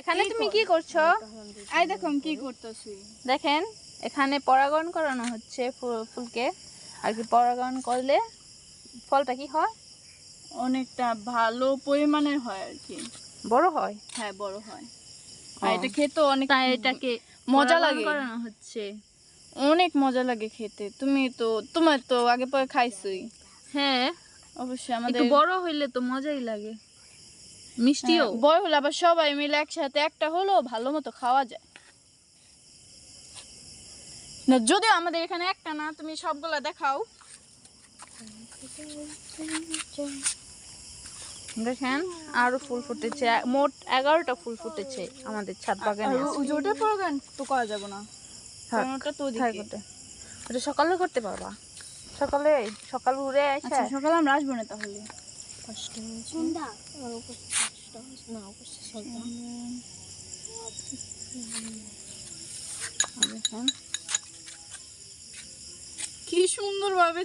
এখানে তুমি কি করছো? এই দেখো আমি কি করতেছি। দেখেন এখানে পরাগায়ন করানো হচ্ছে ফুলকে। আর কি পরাগায়ন করলে ফলটা কি হয়? অনেকটা ভালো পরিমাণের হয় আর কি। বড় হয়। হ্যাঁ, বড় হয়। ও, আর এটা খেতে অনেক তাই এটাকে মজা পরাগায়ন লাগে। করানো হচ্ছে। অনেক মজা লাগে খেতে। তোমার তো আগে পরে খাইছই। হ্যাঁ, অবশ্যই একটু আমাদের বড় হইলে তো মজাই লাগে, মিষ্টিও। বড় হলে আবার সবাই মিলে একসাথে একটা হলো ভালো মতো খাওয়া যায় না। যদিও আমাদের এখানে একটা না, তুমি সবগুলা দেখাও। দেখেন আরো ফুল ফুটেছে, মোট 11টা ফুল ফুটেছে আমাদের ছাদ বাগানে। আর ওটা প্রোগ্রাম তো করা যাবে না, থাক, কারণ ওটা তো থাক ওদিকে। ওটা সকালে করতে পারবা। সকালে সকাল ঘুরে আসে। আচ্ছা, সকালে আমরা আসবো না তাহলে। দেখেন কি সুন্দর ভাবে